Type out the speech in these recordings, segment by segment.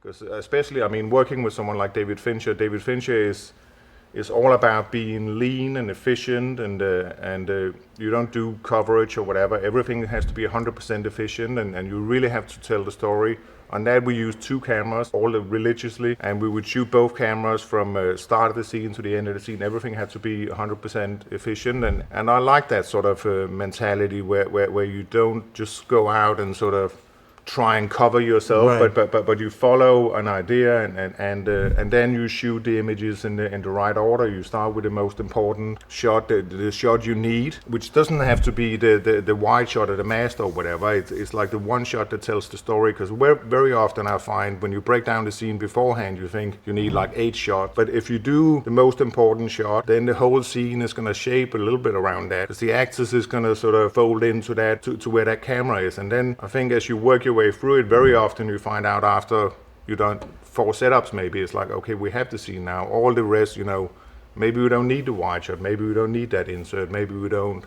Because especially, I mean, working with someone like David Fincher is all about being lean and efficient, and you don't do coverage or whatever. Everything has to be 100% efficient, and you really have to tell the story. On that, we used two cameras, all religiously, and we would shoot both cameras from start of the scene to the end of the scene. Everything had to be 100% efficient, and I like that sort of mentality where you don't just go out and sort of try and cover yourself, Right. but you follow an idea, and then you shoot the images in the right order. You start with the most important shot, the shot you need, which doesn't have to be the wide shot of the master or whatever. It's like the one shot that tells the story. Because very often I find when you break down the scene beforehand, you think you need like 8 shots, but if you do the most important shot, then the whole scene is going to shape a little bit around that, because the actors is going to sort of fold into that to where that camera is. And then I think as you work your way through it, very often you find out after you done 4 setups, maybe it's like, okay, we have the scene now. All the rest, maybe we don't need the wide shot, maybe we don't need that insert, maybe we don't.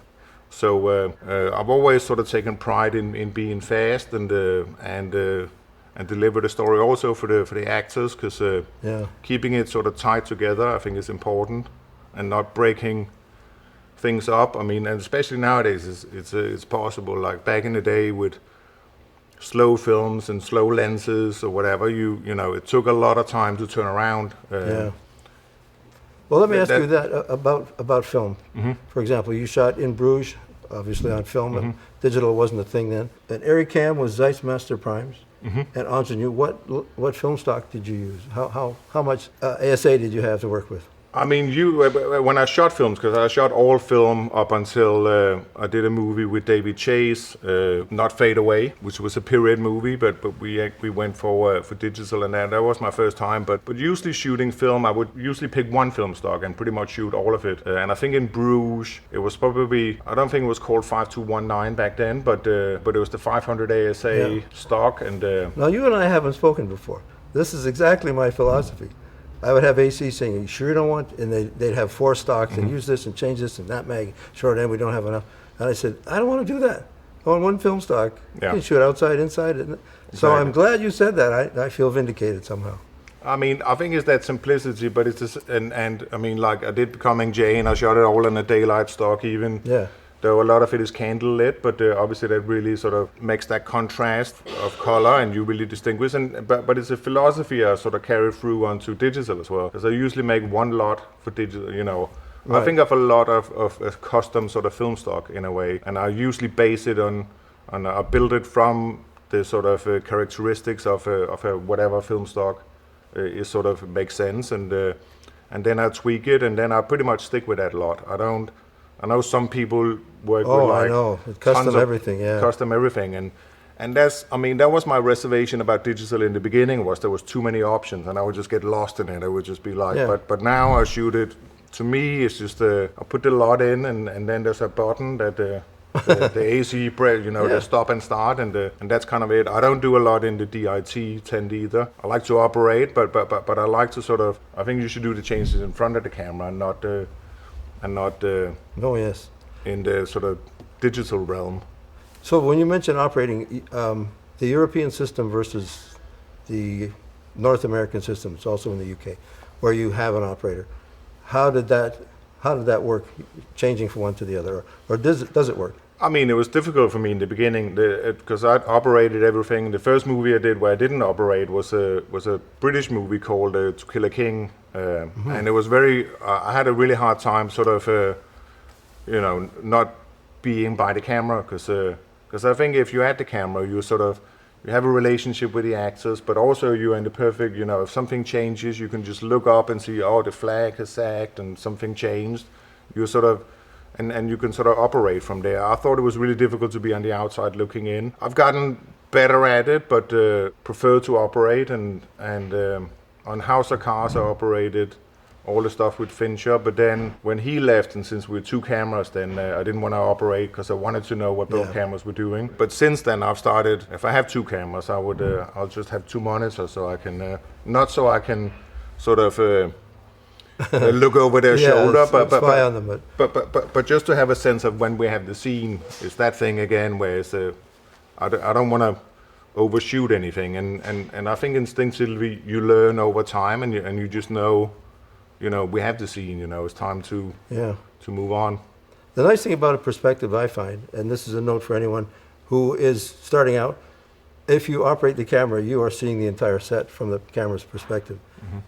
So I've always sort of taken pride in being fast and deliver the story also for the actors, because keeping it sort of tied together, I think, is important, and not breaking things up. I mean, and especially nowadays, it's possible. Like back in the day with slow films and slow lenses or whatever, it took a lot of time to turn around. Well, let me ask you that about film. Mm-hmm. For example, you shot in Bruges, obviously on film. Mm-hmm. Digital wasn't a thing then. And Aricam was Zeiss Master Primes. Mm-hmm. And Ingenue, what film stock did you use? How much ASA did you have to work with? I mean, when I shot films, because I shot all film up until I did a movie with David Chase, Not Fade Away, which was a period movie, but we went for digital, and that was my first time. But usually shooting film, I would usually pick one film stock and pretty much shoot all of it. And I think in Bruges, it was probably, I don't think it was called 5219 back then, but it was the 500 ASA stock. And now, you and I haven't spoken before. This is exactly my philosophy. I would have AC saying, "You sure you don't want?" And they'd have 4 stocks and use this and change this and that mag short end. We don't have enough. And I said, "I don't want to do that. I want one film stock. You can shoot outside, inside." So I'm glad you said that. I feel vindicated somehow. I mean, I think it's that simplicity, but it's just, and I mean, like I did Becoming Jane. I shot it all in a daylight stock, even. Yeah. Though a lot of it is candle lit, but obviously that really sort of makes that contrast of color, and you really distinguish. But it's a philosophy I sort of carry through onto digital as well, because I usually make one lot for digital. Right. I think of a lot of a custom sort of film stock in a way, and I usually base it on I build it from the sort of characteristics of a whatever film stock is sort of makes sense, and then I tweak it, and then I pretty much stick with that lot. I know some people work with like I know. Custom everything, custom everything, and that's, I mean, that was my reservation about digital in the beginning, was there was too many options, and I would just get lost in it. I would just be like, but now I shoot it. To me, it's just I put the lot in, and then there's a button that the AC press, the stop and start, and that's kind of it. I don't do a lot in the DIT 10 either. I like to operate, but I like to sort of, I think you should do the changes in front of the camera and not in the sort of digital realm. So when you mention operating, the European system versus the North American system, it's also in the UK, where you have an operator. How did that work, changing from one to the other, or does it work? I mean, it was difficult for me in the beginning because I operated everything. The first movie I did where I didn't operate was a British movie called To Kill a King, and it was I had a really hard time sort of, not being by the camera, because I think if you're at the camera, you have a relationship with the actors, but also you're in the perfect, if something changes, you can just look up and see, oh, the flag has sagged and something changed. You sort of, and you can sort of operate from there. I thought it was really difficult to be on the outside looking in. I've gotten better at it, but prefer to operate, and on House of Cards I operated all the stuff with Fincher, but then when he left, and since we were 2 cameras, then I didn't want to operate because I wanted to know what both cameras were doing. But since then I've started, if I have 2 cameras, I'll just have 2 monitors, so I can not so I can sort of look over their shoulder, spy on them, but just to have a sense of when we have the scene, is that thing again where it's I don't want to overshoot anything. And I think instinctively you learn over time, and you just know, we have the scene. It's time to Yeah. move on. The nice thing about a perspective I find, and this is a note for anyone who is starting out, if you operate the camera, you are seeing the entire set from the camera's perspective.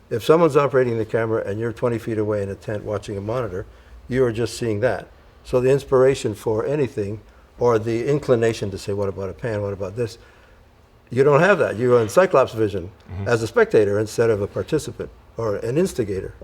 If someone's operating the camera and you're 20 feet away in a tent watching a monitor, you are just seeing that. So the inspiration for anything, or the inclination to say, what about a pan, what about this? You don't have that. You're in Cyclops vision as a spectator instead of a participant or an instigator.